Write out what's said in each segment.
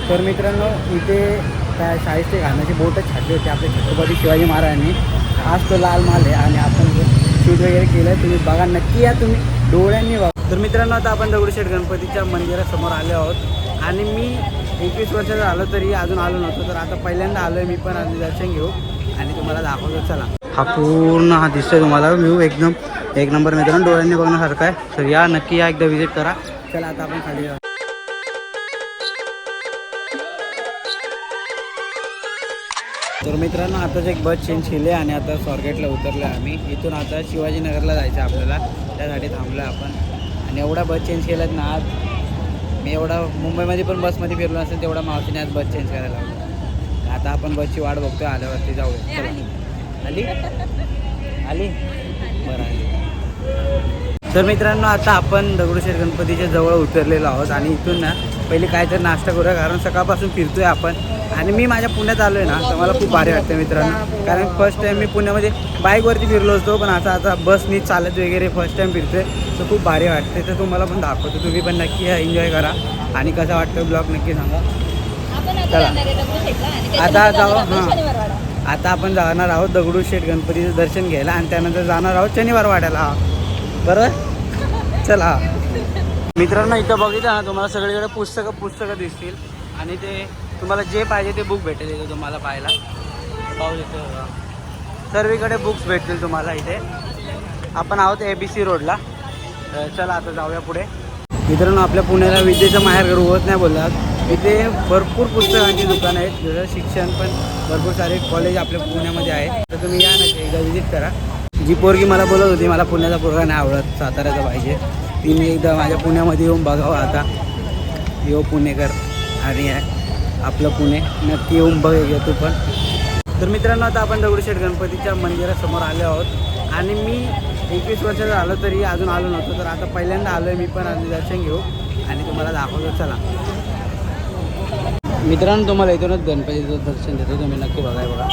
तर मित्रांनो इथे त्या शाहिस्ते खानाची बोटं छाटली होती आपल्या छत्रपती शिवाजी महाराजांनी. आज तो लाल महाल आहे आणि आपण शूट वगैरे केलं आहे. तुम्ही बघा नक्की या, तुम्ही डोळ्यांनी बघा. तर मित्रांनो आता आपण दगडूशेठ गणपतीच्या मंदिरासमोर आले आहोत आणि मी 21 वर्षाचा झालो तरी अजून आलो नव्हतो. तर आता पहिल्यांदा आलो आहे मी पण. आधी दर्शन घेऊ आणि तुम्हाला दाखवतो. चला, हा पूर्ण हा दिसतोय तुम्हाला व्ह्यू एकदम एक नंबर मित्रांनो, डोळ्यांनी बघण्यासारखं आहे. तर या नक्की या, एकदा विजिट करा. चला आता आपण खाली जाऊ. तर मित्रांनो आताच एक बस चेंज केली आणि आता स्वारगेटला उतरलो आहे आम्ही. इथून आता शिवाजीनगरला जायचं आहे आपल्याला, त्यासाठी थांबलो आहे आपण. आणि एवढा बस चेंज केलात ना आज मी, एवढा मुंबईमध्ये पण बसमध्ये फिरलो असेल तेवढा मावशीने आज बस चेंज करायला लावला. आता आपण बसची वाट बघतोय, आल्यावरती जाऊया. चला, आली आली बरं आली. तर मित्रांनो आता आपण दगडूशेठ गणपतीच्या जवळ उतरलेलो आहोत आणि इथून ना पहिले काहीतरी नाश्ता करूया, कारण सकाळपासून फिरतोय आपण. आणि मी माझ्या पुण्यात आलो आहे ना, तर मला खूप भारी वाटतं मित्रांनो, कारण फर्स्ट टाईम मी पुण्यामध्ये बाईकवरती फिरलो असतो, पण आता बसनी चालत वगैरे फर्स्ट टाईम फिरतोय. तर खूप भारी वाटते. तर तुम्हाला पण दाखवतो, तुम्ही पण नक्की एन्जॉय करा आणि कसा वाटतं ब्लॉग नक्की सांगा. चला आता जाऊ. हां, आता आपण जाणार आहोत दगडूशेठ गणपतीचं दर्शन घ्यायला आणि त्यानंतर जाणार आहोत शनिवार वाड्याला. बरोबर, चला. मित्रांनो इथं बघितलं ना तुम्हाला सगळीकडे पुस्तकं दिसतील आणि ते तुम्हाला जे पाहिजे ते बुक भेटेल इथे तुम्हाला पाहायला. पाहू शकतो सर्वीकडे बुक्स भेटतील तुम्हाला इथे. आपण आहोत ABC रोडला. चला आता जाऊया पुढे. मित्रांनो आपल्या पुण्याला विद्येचं माहेर होत नाही बोलतात. इथे भरपूर पुस्तकांची दुकानं आहेत, जसं शिक्षण पण भरपूर सारे कॉलेज आपल्या पुण्यामध्ये आहे. तर तुम्ही या ना, एकदा विजिट करा. जी पोरगी मला बोलत होती मला पुण्याचा पोरगा नाही आवडत, साताऱ्याचा पाहिजे, तिने एकदा माझ्या पुण्यामध्ये येऊन बघावं. आता यो पुणेकर आणि आपलं पुणे नक्की येऊन बघ तू पण. तर मित्रांनो आता आपण दगडूशेठ गणपतीच्या मंदिरासमोर आलो आहोत आणि मी 21 वर्षाचा झालो तरी अजून आलो नव्हतो. तर आता पहिल्यांदा आलो आहे मी पण. आधी दर्शन घेऊ आणि तुम्हाला दाखवतो. चला मित्रांनो तुम्हाला इथूनच गणपतीचं दर्शन देतो, तुम्ही नक्की बघाय बघा.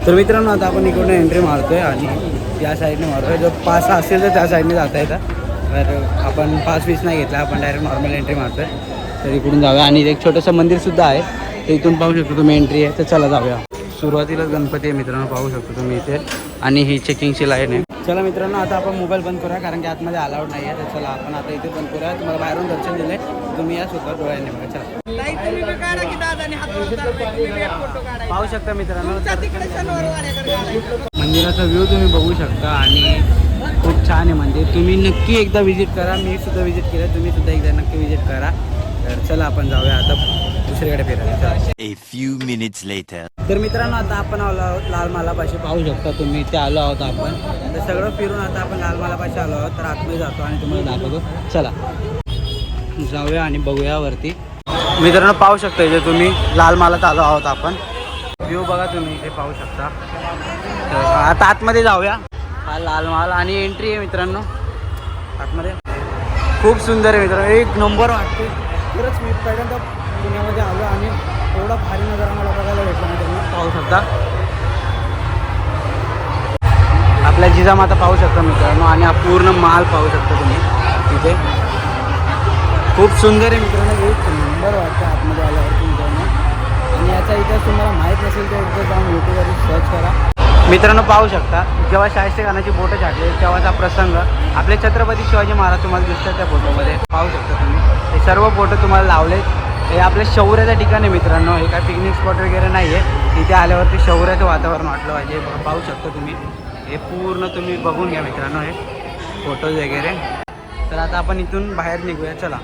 तर मित्रांनो आता आपण इकडून एंट्री मारतोय आणि या साईडने मारतोय. जर पास असेल तर त्या साईडने जाता येतं, तर आपण पास वीस नाही घेतला, आपण डायरेक्ट नॉर्मल एंट्री मारतोय. तर इकडून जाऊया आणि एक छोटंसं मंदिरसुद्धा आहे, तर इथून पाहू शकतो तुम्ही एंट्री आहे. तर चला जाऊया. सुरुवातीलाच गणपती आहे मित्रांनो, पाहू शकतो तुम्ही इथे. आणि ही चेकिंगची लाईन आहे. चला मित्रांनो आता आपण मोबाईल बंद करूया, कारण की आतमध्ये अलाउड नाही आहे. तर चला आपण आता इथे बंद करूया. तुम्हाला बाहेरून दर्शन दिले, तुम्ही या स्वतः डोळ्यांनी बघा. चला पाहू शकता मित्रांनो, मंदिराचा व्ह्यू तुम्ही बघू शकता आणि खूप छान आहे मंदिर. तुम्ही नक्की एकदा विजिट करा. मी सुद्धा विजिट केलं, तुम्ही सुद्धा एकदा नक्की विजिट करा. तर चला आपण जाऊया आता दुसरीकडे फिरायला. A few minutes later. तर मित्रांनो आता आपण आलो आहोत लाल महालापाशी. पाहू शकता तुम्ही इथे आलो आहोत आपण. तर सगळं फिरून आता आपण लाल महालापाशी आलो आहोत. तर आतमध्ये जातो आणि तुम्हाला दाखवतो. चला जाऊया आणि बघूया वरती. मित्रांनो पाहू शकता इथे तुम्ही लाल महालात आलो आहोत आपण. व्ह्यू बघा तुम्ही इथे पाहू शकता. तर आता आतमध्ये जाऊया. हा लाल महाल आणि एंट्री आहे मित्रांनो आतमध्ये. खूप सुंदर आहे मित्रांनो, एक नंबर वाटते. खरंच मी पहिल्यांदा पुण्यामध्ये आलो आणि एवढा भारी नजारा मला बघायला भेटला मित्रांनो. पाहू शकता आपल्या जिजामाता पाहू शकता मित्रांनो आणि हा पूर्ण महाल पाहू शकता तुम्ही तिथे. खूप सुंदर आहे मित्रांनो, एक नंबर वाटतं आतमध्ये आल्यावरती मित्रांनो. आणि याचा इतिहास तुम्हाला माहीत नसेल तर एकदा जाऊन यूट्यूबवर सर्च करा. मित्रांनो पाहू शकता जेव्हा शाहिस्ते खानाची बोटं छाटली तेव्हाचा प्रसंग आपले छत्रपती शिवाजी महाराज तुम्हाला दिसतात त्या फोटोमध्ये. पाहू शकता तुम्ही हे सर्व फोटो तुम्हाला लावलेत. हे आपल्या शौर्याचं ठिकाण आहे मित्रांनो, हे काय पिकनिक स्पॉट वगैरे नाही आहे. इथे आल्यावरती शौर्याचं वातावरण वाटलं पाहिजे. पाहू शकता तुम्ही हे पूर्ण तुम्ही बघून घ्या मित्रांनो हे फोटोज वगैरे. तर आता आपण इथून बाहेर निघूया. चला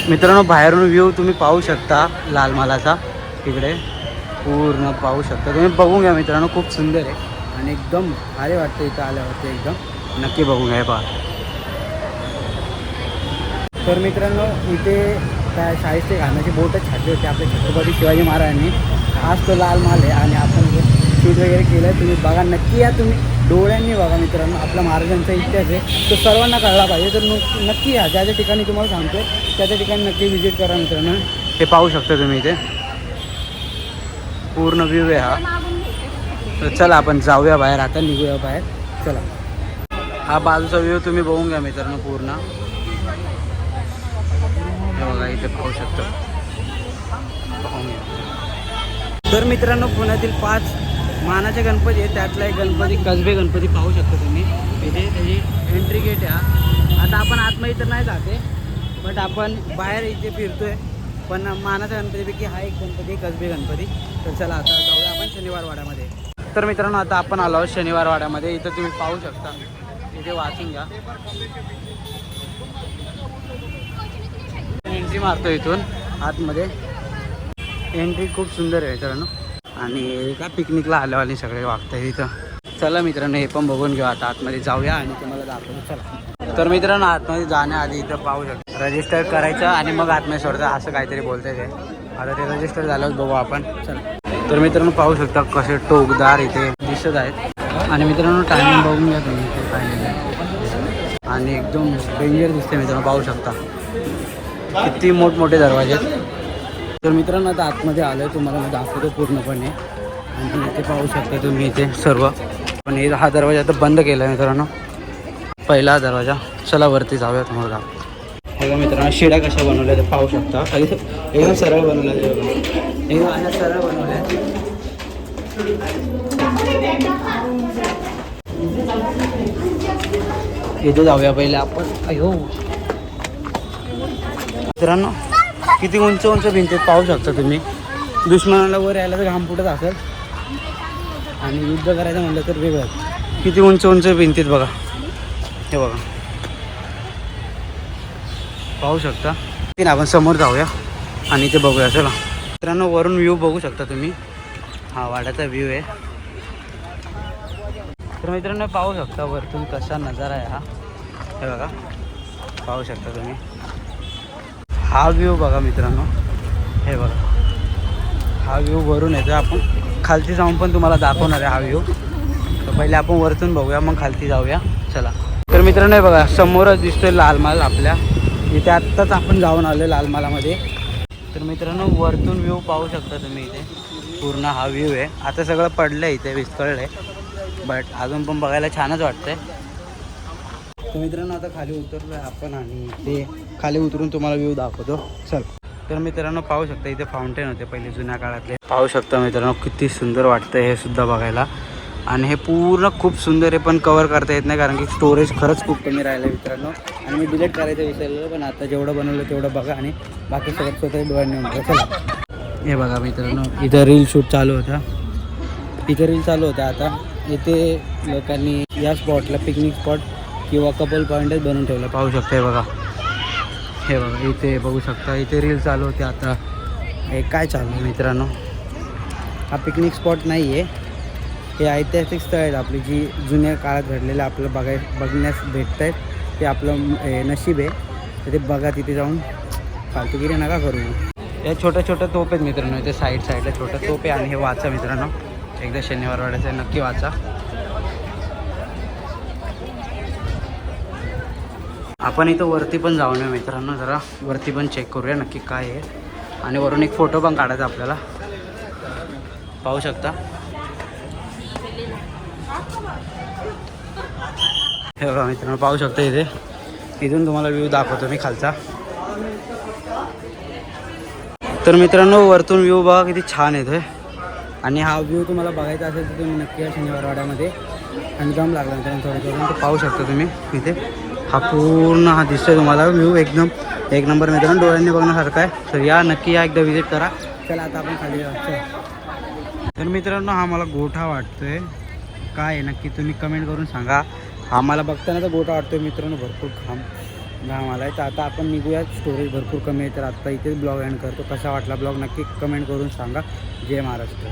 मित्रांनो बाहेरून व्ह्यू तुम्ही पाहू शकता लाल महालाचा तिकडे पूर्ण पाहू शकता तुम्ही. बघून घ्या मित्रांनो, खूप सुंदर आहे आणि एकदम भारी वाटतं इथं आल्यावरती. एकदम नक्की बघून घ्या पहा. तर मित्रांनो इथे त्या शाहिस्ते खानाची बोटं छाटली होती आपल्या छत्रपती शिवाजी महाराजांनी. आज तो लाल महाल आहे आणि आपण शूट वगैरे केलं आहे. तुम्ही बघा नक्की या, तुम्ही डोळ्यांनी बघा मित्रांनो. आपल्या महाराजांचा इतिहास आहे तो सर्वांना कळला पाहिजे. तर नक्की या, ज्या ज्या ठिकाणी तुम्हाला सांगतो त्या त्या ठिकाणी नक्की व्हिजिट करा मित्रांनो. हे पाहू शकता तुम्ही इथे पूर्ण व्ह्यू आहे हा. तर चला आपण जाऊया बाहेर, आता निघूया बाहेर. चला हा बाजूचा व्ह्यू तुम्ही बघून घ्या मित्रांनो पूर्ण. हे बघा इथे पाहू शकतो. तर मित्रांनो पुण्यातील 5 मानाचे गणपती आहेत, त्यातला एक गणपती कसबे गणपती पाहू शकता तुम्ही. इथे त्याची एंट्री गेट आहे. आता आपण आतमध्ये तर नाही जाते, बट आपण बाहेर इथे फिरतोय. पण मानाच्या गणपतीपैकी हा एक गणपती कसबे गणपती. तर चला आता जाऊया आपण शनिवार वाड्यामध्ये. तर मित्रांनो आता आपण आलो आहोत शनिवार वाड्यामध्ये. इथं तुम्ही पाहू शकता, इथे वाचून घ्या. एंट्री मारतो इथून आतमध्ये. एंट्री खूप सुंदर आहे मित्रांनो. आणि एका पिकनिकला आल्यावाले सगळे वागताय इथं. चला मित्रांनो हे पण बघून घेऊ. आता आतमध्ये जाऊया आणि तुम्हाला दाखवतो. चला. तर मित्रांनो आतमध्ये जाण्याआधी इथं पाहू शकतो रजिस्टर करायचं आणि मग आतमध्ये सोडतं असं काहीतरी बोलतंय ते. आता ते रजिस्टर झाल्यावर बघू आपण. चला. तर मित्रांनो पाहू शकता कसे टोकदार इथे दिसत आहेत. आणि मित्रांनो टायमिंग बघून घ्या तुम्ही इथे पाहिलेलं आहे. आणि एकदम डेंजर दिसते मित्रांनो, पाहू शकता किती मोठमोठे दरवाजे आहेत. तर मित्रांनो आता आतमध्ये आलो आहे, तुम्हाला मी दाखवतो पूर्णपणे. आणि इथे पाहू शकता तुम्ही इथे सर्व. पण हा दरवाजा आता बंद केला आहे मित्रांनो, पहिला दरवाजा. चला वरती जाऊया, तुम्हाला दाखवतो. बघा मित्रांनो शिड्या कशा बनवल्या ते पाहू शकता. एकदम सरळ बनवल्या, एकदम सरळ बनवल्या. इथे जाऊया पहिले आपण. अयो मित्रांनो किती उंच उंच भिंतीत पाहू शकता तुम्ही. दुश्मनाला वर यायला तर घाम फुटत असेल, आणि युद्ध करायचं म्हणलं तर वेगळं. किती उंच उंच भिंतीत बघा, हे बघा पाहू शकता. आपण समोर जाऊया आणि ते बघूया. चला मित्रांनो वरून व्ह्यू बघू शकता तुम्ही. हा वाड्याचा व्ह्यू आहे. तर मित्रांनो पाहू शकता वरतून कसा नजारा आहे हा. हे बघा पाहू शकता तुम्ही. हा व्ह्यू बघा मित्रांनो, हे बघा हा व्ह्यू वरून येतो. आपण खालती जाऊन पण तुम्हाला दाखवणार आहे हा व्ह्यू. तर पहिले आपण वरतून बघूया, मग खालती जाऊया. चला. तर मित्रांनो हे बघा समोरच दिसतोय लालमहाल आपल्या इथे. आत्ताच आपण जाऊन आलो लालमहालामध्ये. तर मित्रांनो वरतून व्ह्यू पाहू शकता तुम्ही. इथे पूर्ण हा व्ह्यू आहे. आता सगळं पडलं आहे इथे, विस्कळलं आहे, बट अजून पण बघायला छानच वाटतंय. तर मित्रांनो आता खाली उतरलो आहे आपण, आणि ते खाली उतरून तुम्हाला व्ह्यू दाखवतो. चल. तर मित्रांनो पाहू शकता इथे फाउंटेन होते पहिले जुन्या काळातले. पाहू शकता मित्रांनो किती सुंदर वाटतंय हे सुद्धा बघायला. आणि हे पूर्ण खूप सुंदर आहे, पण कवर करता येत नाही कारण की स्टोरेज खरंच खूप कमी राहिलं आहे मित्रांनो. आणि मी डिलीट करायचं विसरलो, पण आता जेवढं बनवलं तेवढं बघा आणि बाकी सगळं स्वतः डोळ्यांनी म्हणतो. चला. हे बघा मित्रांनो इथं रील शूट चालू होता. इथे रील चालू होता. आता इथे लोकांनी या स्पॉटला पिकनिक स्पॉट किंवा कपल पॉईंटच बनवून ठेवलं. पाहू शकता हे बघा, हे बघा इथे बघू शकता. इथे रील चालू होते. आता हे काय चालू आहे मित्रांनो, हा पिकनिक स्पॉट नाही आहे, हे ऐतिहासिक स्थळ आहेत आपली, जी जुन्या काळात घडलेलं आपल्याला बघण्यास भेटत आहेत. ते आपलं नशीब आहे. तर ते बघा, तिथे जाऊन फालतूगिरी नका करू. हे छोट्या छोट्या तोप आहेत मित्रांनो इथे साईडला छोट्या तोप आहे. आणि हे वाचा मित्रांनो, एकदा शनिवार वाड्याचं नक्की वाचा. आपण इथं वरती पण जाऊन येऊ मित्रांनो, जरा वरती पण चेक करूया नक्की काय आहे. आणि वरून एक फोटो पण काढायचा आपल्याला. पाहू शकता हे बघा मित्रांनो, पाहू शकता इथे. इथून तुम्हाला व्ह्यू दाखवतो मी खालचा. तर मित्रांनो वरतून व्ह्यू बघा किती छान येतोय. आणि हा व्ह्यू तुम्हाला बघायचा असेल तर तुम्ही नक्की या शनिवार वाड्यामध्ये. आणि दम लागला मित्रांनो थोडं तर पाहू शकता तुम्ही इथे. हा पूर्ण हा दिसतोय तुम्हाला व्ह्यू, एकदम एक नंबर मित्रांनो, डोळ्यांनी बघण्यासारखा आहे. तर या नक्की या एकदा विजिट करा. चला आता आपण खाली जाऊ. तर मित्रांनो हा मला गोठा वाटतोय, काय आहे नक्की तुम्ही कमेंट करून सांगा. हा मला बघताना तर गोठा वाटतोय मित्रांनो, भरपूर घाम आला आहे. तर आता आपण निघूया, स्टोरेज भरपूर कमी आहे. तर आता इथेच ब्लॉग एंड करतो. कसा वाटला ब्लॉग नक्की कमेंट करून सांगा. जय महाराष्ट्र.